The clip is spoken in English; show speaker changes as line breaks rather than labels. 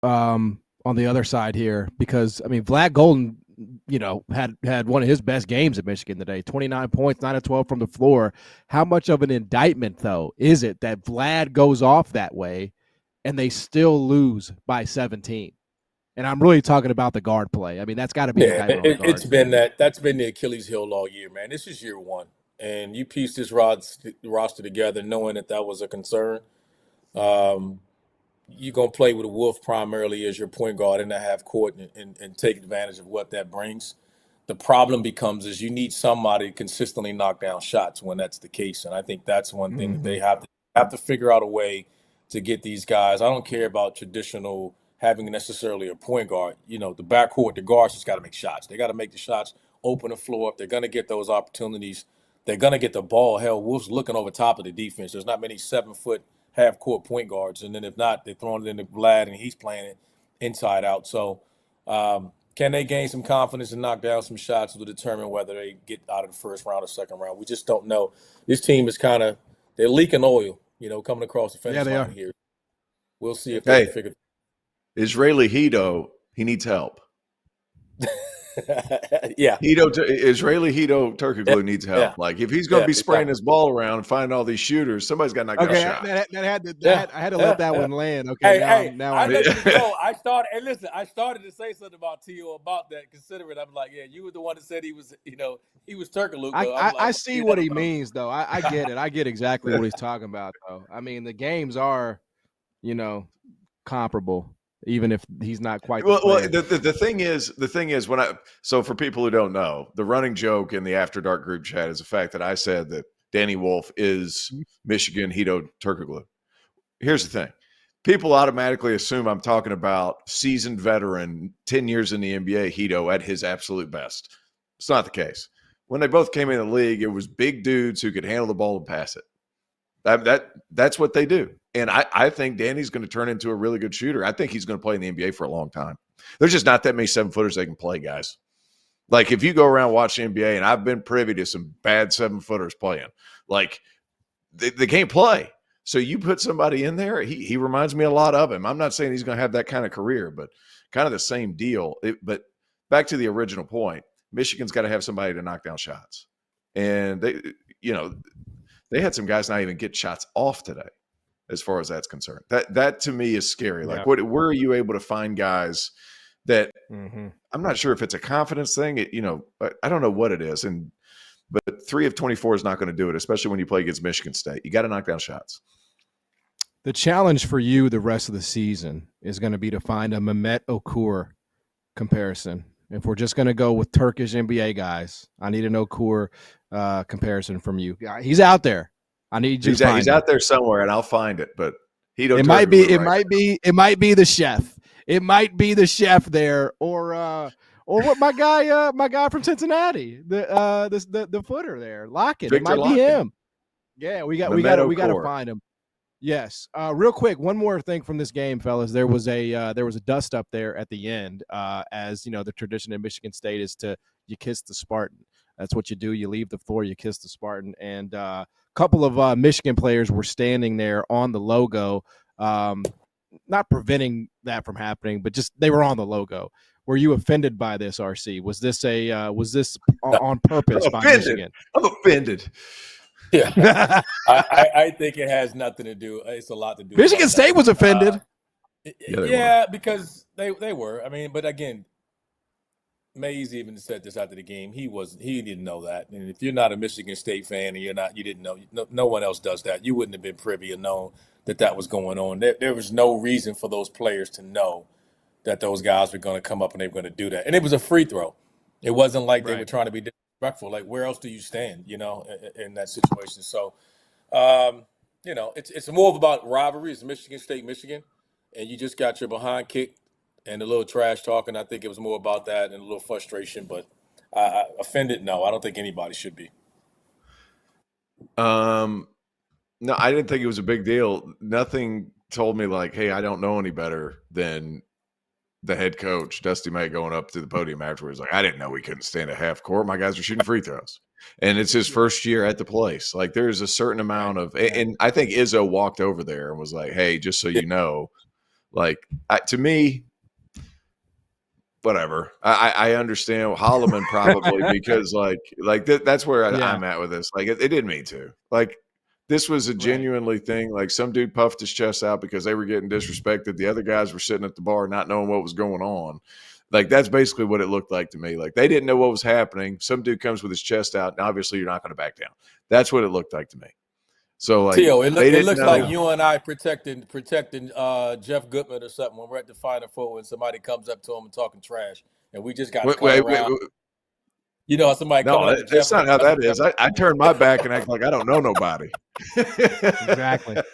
on the other side here because, I mean, Vlad Golden, had one of his best games at Michigan today. 29 points, 9 of 12 from the floor. How much of an indictment, though, is it that Vlad goes off that way and they still lose by 17? And I'm really talking about the guard play. I mean, that's got to be
Yeah,
indictment on the
it's
guards
been
there.
that's been the Achilles heel all year, man. This is year one, and you piece this roster together knowing that that was a concern. Um, you're gonna play with Wolf primarily as your point guard in the half court and take advantage of what that brings. The problem becomes is you need somebody to consistently knock down shots when that's the case, and I think that's one thing that
Mm-hmm.
they have to figure out a way to get these guys. I don't care about traditional having necessarily a point guard. The backcourt, the guards just got to make shots. They got to make the shots, open the floor up. They're going to get those opportunities. They're going to get the ball. Hell, Wolf's looking over top of the defense. There's not many 7-foot half court point guards, and then if not, they're throwing it into Vlad, and he's playing it inside out. So, can they gain some confidence and knock down some shots to determine whether they get out of the first round or second round? We just don't know. This team is they're leaking oil, coming across the
Yeah,
finish
they
line
are.
here. We'll see if they can
Hey,
figure.
Israeli Hito, he needs help.
Yeah,
Israeli Hito
yeah,
Turkoglu needs
yeah,
help. Like if he's going to
yeah,
be spraying
exactly.
his ball around and finding all these shooters, somebody's got to knock down
Okay,
shots.
Yeah,
I had to let
yeah,
that
yeah.
one land. Okay,
Hey,
now
hey,
I'm now
I
I
let you go. I started. Hey, listen, I started to say something about T.O. about that. Considering I'm like, yeah, you were the one that said he was Turkaloo,
I,
but I'm
I,
like,
I
I'm gonna
see
leave
what
that
he
alone.
means, though. I get it. I get exactly what he's talking about, though. I mean, the games are, you know, comparable, even if he's not quite the
Well,
player.
the thing is so for people who don't know, the running joke in the After Dark group chat is the fact that I said that Danny Wolf is Michigan Hito Turkoglu. Here's the thing. People automatically assume I'm talking about seasoned veteran, 10 years in the NBA, Hito at his absolute best. It's not the case. When they both came in the league, it was big dudes who could handle the ball and pass it. That's what they do. And I think Danny's going to turn into a really good shooter. I think he's going to play in the NBA for a long time. There's just not that many 7-footers they can play, guys. Like if you go around watching NBA, and I've been privy to some bad 7-footers playing, like they can't play. So you put somebody in there, he reminds me a lot of him. I'm not saying he's going to have that kind of career, but kind of the same deal. But back to the original point, Michigan's got to have somebody to knock down shots. And you know, they had some guys not even get shots off today, as far as that's concerned. That to me is scary.
Yeah.
Like, where are you able to find guys that
Mm-hmm.
I'm not sure if it's a confidence thing. I don't know what it is, but 3 of 24 is not going to do it, especially when you play against Michigan State. You got to knock down shots.
The challenge for you the rest of the season is going to be to find a Mehmet Okur comparison. If we're just going to go with Turkish NBA guys, I need an Okur comparison from you. He's out there. I need you to find
He's
him.
out there somewhere, and I'll find it. But
It might be the chef. It might be the chef there, or what my guy from Cincinnati, the footer there, Lockett. It
Victor
might be
Lockett.
him. Yeah, we got
Mehmet
to
Okur.
find him. Yes. Real quick, one more thing from this game, fellas. There was a dust up there at the end, as you know, the tradition in Michigan State is you kiss the Spartan. That's what you do. You leave the floor, you kiss the Spartan, and a couple of Michigan players were standing there on the logo, not preventing that from happening, but just they were on the logo. Were you offended by this, RC? Was this on purpose by Michigan?
I'm offended.
Yeah, I think it has nothing to do. It's a lot to do.
Michigan State was offended.
Yeah, because they were. I mean, but again, Mays even said this after the game. He didn't know that. And if you're not a Michigan State fan and you didn't know. No one else does that. You wouldn't have been privy or known that was going on. There was no reason for those players to know that those guys were going to come up and they were going to do that. And it was a free throw. It wasn't like they were trying to be disrespectful. Like, where else do you stand, in that situation? So, it's more about rivalry. It's Michigan State, Michigan, and you just got your behind kicked and a little trash talking. I think it was more about that and a little frustration. But offended, no, I don't think anybody should be.
No, I didn't think it was a big deal. Nothing told me like, hey, I don't know any better than the head coach, Dusty May, going up to the podium afterwards. Like, I didn't know we couldn't stand at half court. My guys are shooting free throws. And it's his first year at the place. Like, there's a certain amount of – and I think Izzo walked over there and was like, hey, just so you know, Like to me, whatever. I understand Holloman probably because that's where I'm at with this. Like it didn't mean to. Like this was a genuinely thing. Like some dude puffed his chest out because they were getting disrespected. The other guys were sitting at the bar not knowing what was going on. Like that's basically what it looked like to me. Like they didn't know what was happening. Some dude comes with his chest out, and obviously you're not going to back down. That's what it looked like to me. So like,
Tio, it looks like you and I protecting Jeff Goodman or something when we're at the Final Four and somebody comes up to him and talking trash, and we just got to come around. You know, somebody.
No, that's not how that is. I turn my back and act like I don't know nobody.
Exactly.